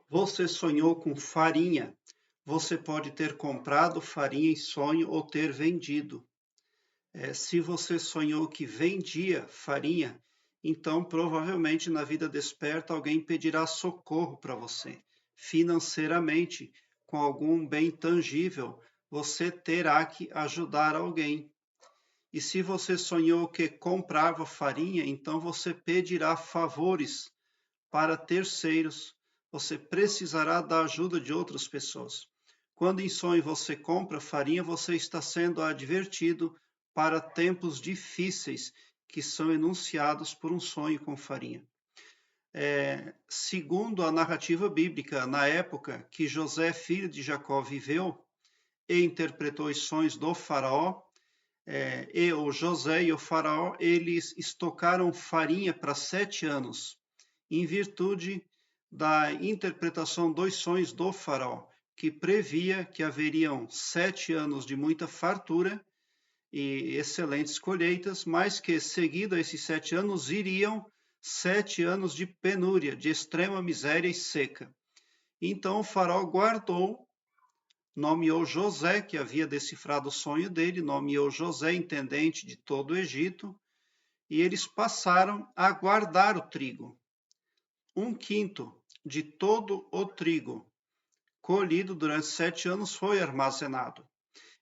Você sonhou com farinha. Você pode ter comprado farinha em sonho ou ter vendido. Se você sonhou que vendia farinha, então provavelmente na vida desperta alguém pedirá socorro para você. Financeiramente, com algum bem tangível, você terá que ajudar alguém. E se você sonhou que comprava farinha, então você pedirá favores para terceiros. Você precisará da ajuda de outras pessoas. Quando em sonho você compra farinha, você está sendo advertido para tempos difíceis que são enunciados por um sonho com farinha. Segundo a narrativa bíblica, na época que José, filho de Jacó, viveu e interpretou os sonhos do faraó, e o José e o faraó, eles estocaram farinha para 7 anos, em virtude da interpretação dos sonhos do faraó, que previa que haveriam 7 anos de muita fartura e excelentes colheitas, mas que, seguido a esses 7 anos, iriam 7 anos de penúria, de extrema miséria e seca. Então o faraó guardou, nomeou José, que havia decifrado o sonho dele, nomeou José, intendente de todo o Egito, e eles passaram a guardar o trigo. 1/5 de todo o trigo colhido durante 7 anos foi armazenado.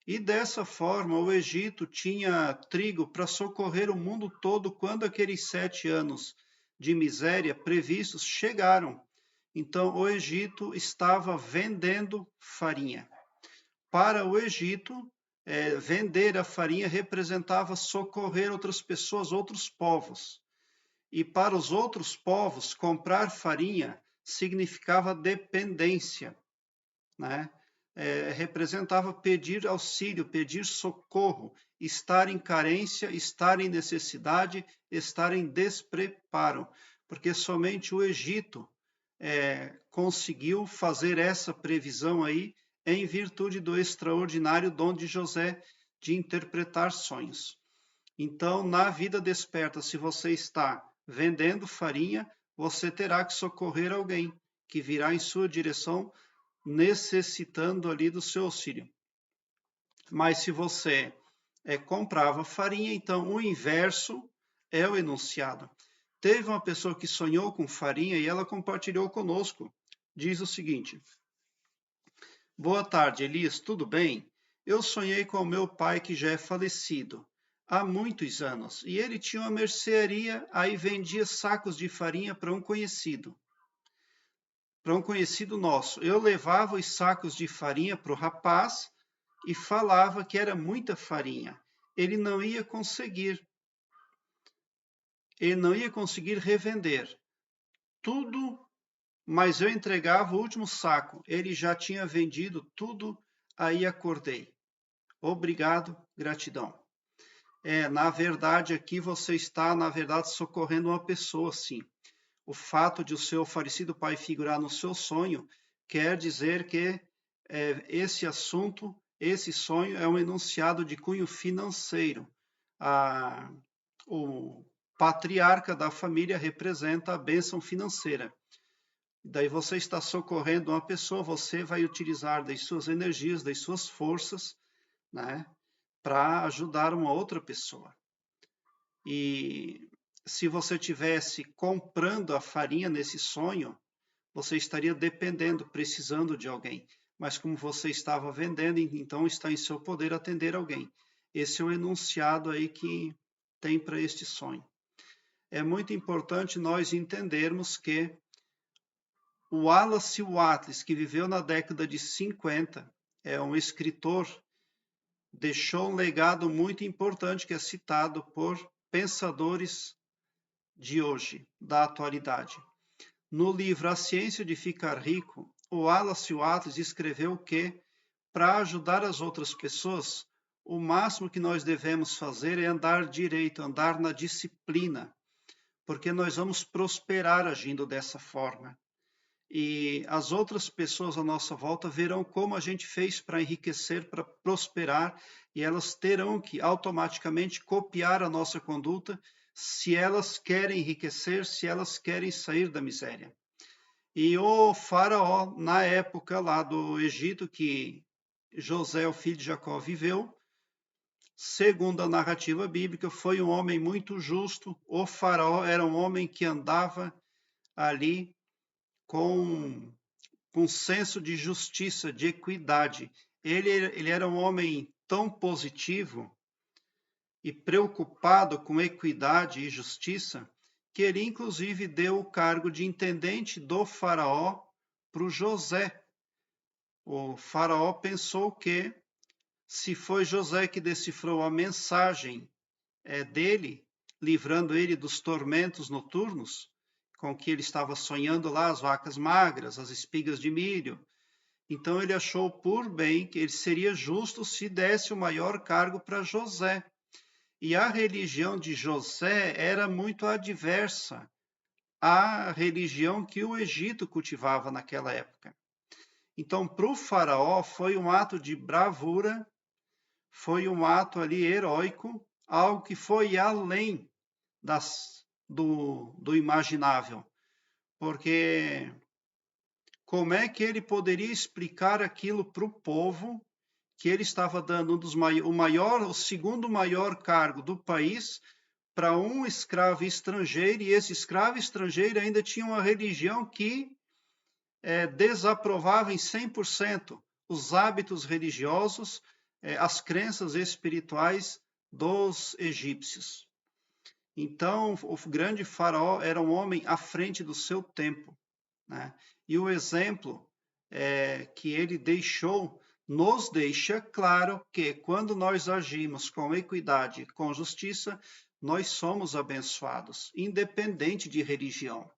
E dessa forma o Egito tinha trigo para socorrer o mundo todo quando aqueles 7 anos de miséria previstos chegaram. Então o Egito estava vendendo farinha. Para o Egito, vender a farinha representava socorrer outras pessoas, outros povos. E para os outros povos, comprar farinha significava dependência, né? Representava pedir auxílio, pedir socorro, estar em carência, estar em necessidade, estar em despreparo, porque somente o Egito conseguiu fazer essa previsão aí em virtude do extraordinário dom de José de interpretar sonhos. Então, na vida desperta, se você está vendendo farinha, você terá que socorrer alguém que virá em sua direção necessitando ali do seu auxílio. Mas se você comprava farinha, então o inverso é o enunciado. Teve uma pessoa que sonhou com farinha e ela compartilhou conosco. Diz o seguinte: Boa tarde, Elias, tudo bem? Eu sonhei com o meu pai que já é falecido há muitos anos e ele tinha uma mercearia, aí vendia sacos de farinha para um conhecido nosso. Eu levava os sacos de farinha para o rapaz e falava que era muita farinha. Ele não ia conseguir revender tudo, mas eu entregava o último saco. Ele já tinha vendido tudo, aí acordei. Obrigado, gratidão. Na verdade, aqui você está, na verdade, socorrendo uma pessoa, sim. O fato de o seu falecido pai figurar no seu sonho quer dizer que esse assunto, esse sonho é um enunciado de cunho financeiro. O patriarca da família representa a bênção financeira. Daí você está socorrendo uma pessoa, você vai utilizar das suas energias, das suas forças, né, para ajudar uma outra pessoa. E se você tivesse comprando a farinha nesse sonho, você estaria dependendo, precisando de alguém. Mas como você estava vendendo, então está em seu poder atender alguém. Esse é o enunciado aí que tem para este sonho. É muito importante nós entendermos que o Wallace Wattles, que viveu na década de 50, é um escritor, deixou um legado muito importante que é citado por pensadores de hoje, da atualidade. No livro A Ciência de Ficar Rico, o Wallace Wattles escreveu que, para ajudar as outras pessoas, o máximo que nós devemos fazer é andar direito, andar na disciplina, porque nós vamos prosperar agindo dessa forma. E as outras pessoas à nossa volta verão como a gente fez para enriquecer, para prosperar, e elas terão que automaticamente copiar a nossa conduta se elas querem enriquecer, se elas querem sair da miséria. E o faraó, na época lá do Egito, que José, o filho de Jacó, viveu, segundo a narrativa bíblica, foi um homem muito justo. O faraó era um homem que andava ali com senso de justiça, de equidade. Ele era um homem tão positivo e preocupado com equidade e justiça, que ele inclusive deu o cargo de intendente do faraó para o José. O faraó pensou que, se foi José que decifrou a mensagem dele, livrando ele dos tormentos noturnos, com que ele estava sonhando lá, as vacas magras, as espigas de milho, então ele achou por bem que ele seria justo se desse o maior cargo para José. E a religião de José era muito adversa à religião que o Egito cultivava naquela época. Então, para o faraó, foi um ato de bravura, foi um ato ali heróico, algo que foi além do imaginável. Porque como é que ele poderia explicar aquilo para o povo, que ele estava dando o segundo maior cargo do país para um escravo estrangeiro, e esse escravo estrangeiro ainda tinha uma religião que desaprovava em 100% os hábitos religiosos, as crenças espirituais dos egípcios. Então, o grande faraó era um homem à frente do seu tempo, né? E o exemplo que ele deixou nos deixa claro que quando nós agimos com equidade, com justiça, nós somos abençoados, independente de religião.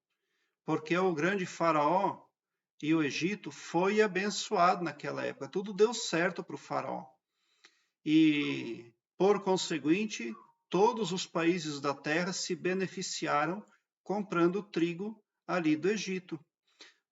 Porque o grande faraó e o Egito foi abençoado naquela época. Tudo deu certo para o faraó. E, por conseguinte, todos os países da terra se beneficiaram comprando trigo ali do Egito.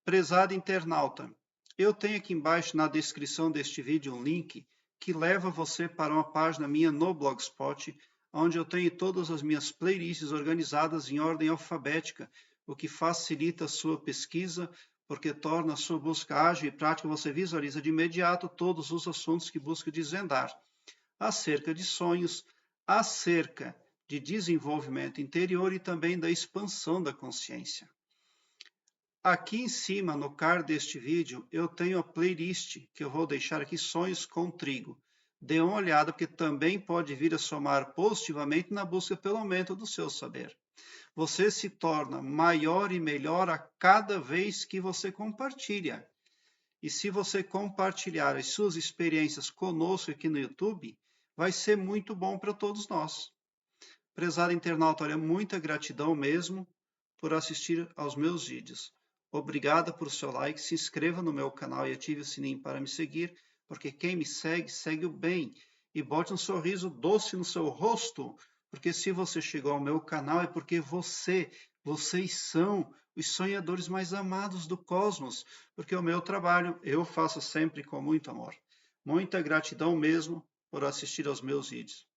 Prezado internauta, eu tenho aqui embaixo na descrição deste vídeo um link que leva você para uma página minha no Blogspot, onde eu tenho todas as minhas playlists organizadas em ordem alfabética, o que facilita a sua pesquisa, porque torna a sua busca ágil e prática. Você visualiza de imediato todos os assuntos que busca desvendar, acerca de sonhos, acerca de desenvolvimento interior e também da expansão da consciência. Aqui em cima, no card deste vídeo, eu tenho a playlist que eu vou deixar aqui, Sonhos com Trigo. Dê uma olhada, porque também pode vir a somar positivamente na busca pelo aumento do seu saber. Você se torna maior e melhor a cada vez que você compartilha. E se você compartilhar as suas experiências conosco aqui no YouTube, vai ser muito bom para todos nós. Prezado internauta, olha, muita gratidão mesmo por assistir aos meus vídeos. Obrigado por seu like, se inscreva no meu canal e ative o sininho para me seguir, porque quem me segue, segue o bem. E bote um sorriso doce no seu rosto, porque se você chegou ao meu canal é porque vocês são os sonhadores mais amados do cosmos, porque o meu trabalho eu faço sempre com muito amor. Muita gratidão mesmo por assistir aos meus vídeos.